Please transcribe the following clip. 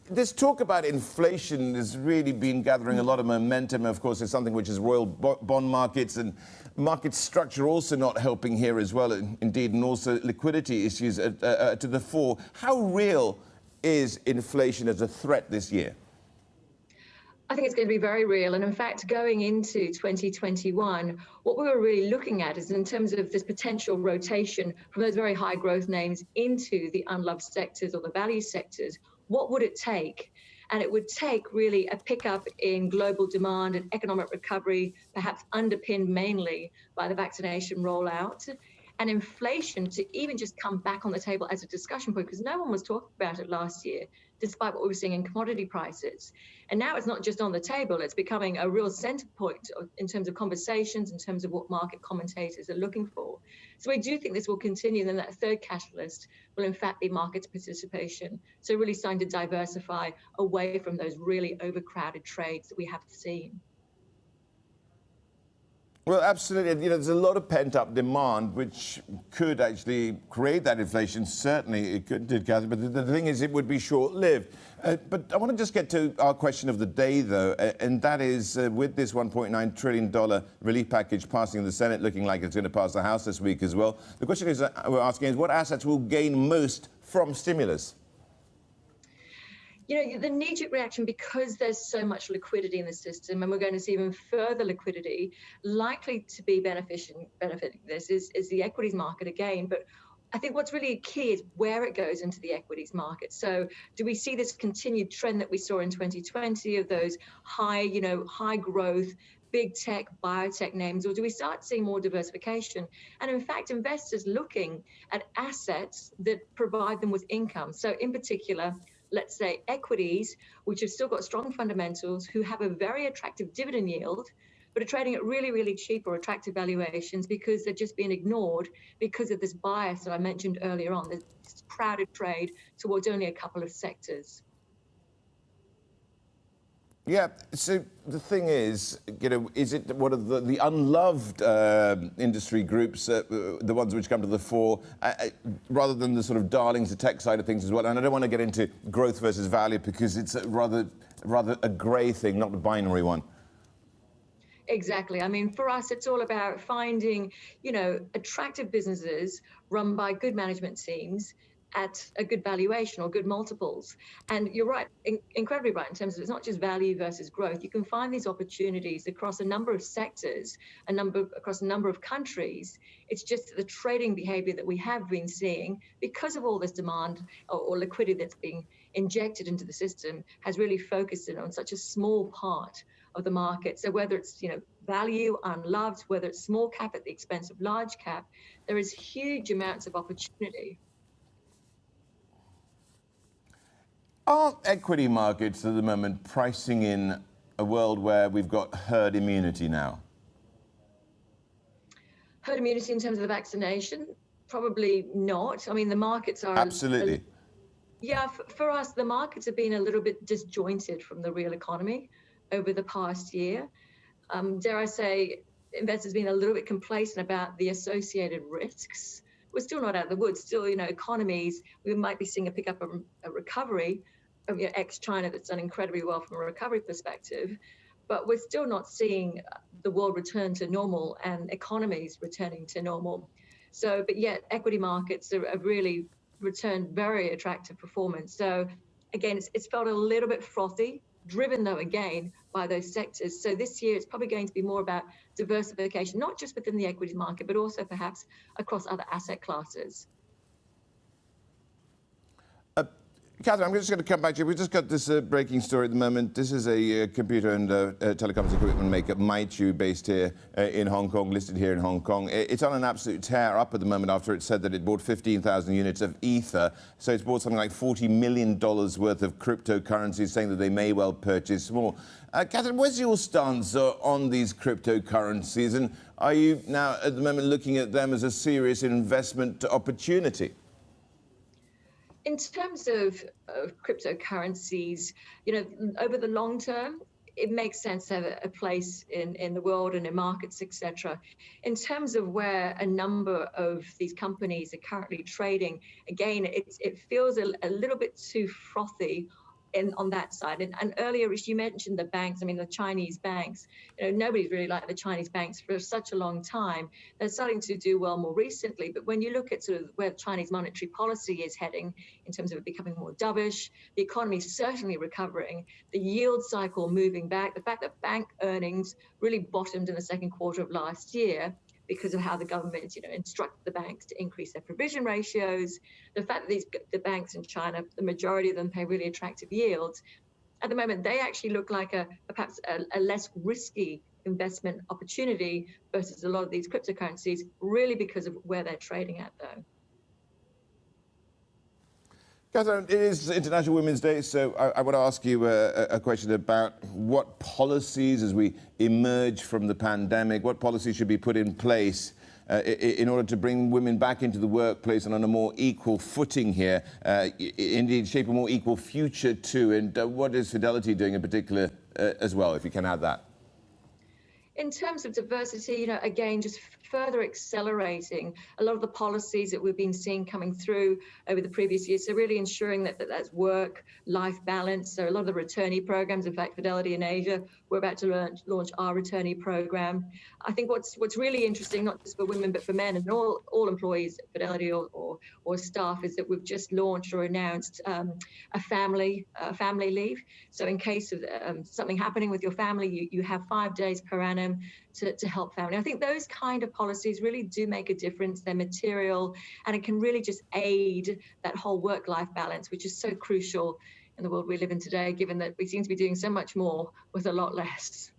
This talk about inflation has really been gathering a lot of momentum. Of course, it's something which is royal bond markets and market structure also not helping here as well, indeed, and also liquidity issues to the fore. How real is inflation as a threat this year? I think it's going to be very real. And in fact, going into 2021, what we were really looking at is in terms of this potential rotation from those very high growth names into the unloved sectors or the value sectors, what would it take? And it would take really a pickup in global demand and economic recovery, perhaps underpinned mainly by the vaccination rollout, and inflation to even just come back on the table as a discussion point, because no one was talking about it last year, despite what we were seeing in commodity prices. And now it's not just on the table, it's becoming a real center point in terms of conversations, in terms of what market commentators are looking for. So I do think this will continue, and then that third catalyst will in fact be market participation. So really starting to diversify away from those really overcrowded trades that we have seen. Well, absolutely. You know, there's a lot of pent-up demand, which could actually create that inflation. Certainly, it could, Catherine. But the thing is, it would be short-lived. But I want to just get to our question of the day, though, and that is, with this $1.9 trillion relief package passing the Senate, looking like it's going to pass the House this week as well. The question is, we're asking is, what assets will gain most from stimulus? You know, the knee-jerk reaction, because there's so much liquidity in the system, and we're going to see even further liquidity, likely to be benefiting this is the equities market again. But I think what's really key is where it goes into the equities market. So do we see this continued trend that we saw in 2020 of those high growth, big tech, biotech names, or do we start seeing more diversification? And in fact, investors looking at assets that provide them with income. So in particular, let's say equities, which have still got strong fundamentals, who have a very attractive dividend yield, but are trading at really, really cheap or attractive valuations because they're just being ignored because of this bias that I mentioned earlier on, this crowded trade towards only a couple of sectors. Yeah, so the thing is, you know, is it one of the unloved industry groups, the ones which come to the fore, rather than the sort of darlings, the tech side of things as well? And I don't want to get into growth versus value because it's rather a grey thing, not a binary one. Exactly. I mean, for us, it's all about finding, you know, attractive businesses run by good management teams at a good valuation or good multiples. And you're right, incredibly right, in terms of it's not just value versus growth. You can find these opportunities across a number of sectors, across a number of countries. It's just the trading behavior that we have been seeing because of all this demand or liquidity that's being injected into the system has really focused in on such a small part of the market. So whether it's, you know, value, unloved, whether it's small cap at the expense of large cap, there is huge amounts of opportunity. Are equity markets at the moment pricing in a world where we've got herd immunity now? Herd immunity in terms of the vaccination? Probably not. I mean, the markets are... Absolutely. Yeah, for us, the markets have been a little bit disjointed from the real economy over the past year. Dare I say, investors being a little bit complacent about the associated risks. We're still not out of the woods. Still, you know, economies, we might be seeing a pickup of a recovery, you know, ex-China that's done incredibly well from a recovery perspective, but we're still not seeing the world return to normal and economies returning to normal. So, but yet equity markets have really returned very attractive performance. So again, it's felt a little bit frothy, driven though again by those sectors. So this year it's probably going to be more about diversification, not just within the equities market, but also perhaps across other asset classes. Catherine, I'm just going to come back to you. We've just got this breaking story at the moment. This is a computer and telecoms equipment maker, Meichu, based here in Hong Kong, listed here in Hong Kong. It's on an absolute tear up at the moment after it said that it bought 15,000 units of Ether. So it's bought something like $40 million worth of cryptocurrencies, saying that they may well purchase more. Catherine, where's your stance on these cryptocurrencies? And are you now at the moment looking at them as a serious investment opportunity? In terms of cryptocurrencies, you know, over the long term, it makes sense to have a place in the world and in markets, etc. In terms of where a number of these companies are currently trading, again, it feels a little bit too frothy on that side. And earlier, Rish, you mentioned the banks. I mean, the Chinese banks. Nobody's really liked the Chinese banks for such a long time. They're starting to do well more recently. But when you look at sort of where Chinese monetary policy is heading in terms of it becoming more dovish, the economy is certainly recovering, the yield cycle moving back, the fact that bank earnings really bottomed in the second quarter of last year because of how the government, instructed the banks to increase their provision ratios, the fact that the banks in China, the majority of them pay really attractive yields. At the moment, they actually look like perhaps a less risky investment opportunity versus a lot of these cryptocurrencies, really because of where they're trading at, though. Catherine, it is International Women's Day, so I want to ask you a question about what policies, as we emerge from the pandemic, what policies should be put in place in order to bring women back into the workplace and on a more equal footing here, indeed shape a more equal future too. And what is Fidelity doing in particular as well, if you can add that? In terms of diversity, again, just further accelerating a lot of the policies that we've been seeing coming through over the previous years. So really ensuring that that's work-life balance. So a lot of the returnee programs, in fact, Fidelity in Asia, we're about to launch our returnee program. I think what's really interesting, not just for women, but for men and all employees at Fidelity or staff, is that we've just launched or announced a family leave. So in case of something happening with your family, you have 5 days per annum to help family. I think those kind of policies really do make a difference. They're material, and it can really just aid that whole work-life balance, which is so crucial in the world we live in today, given that we seem to be doing so much more with a lot less.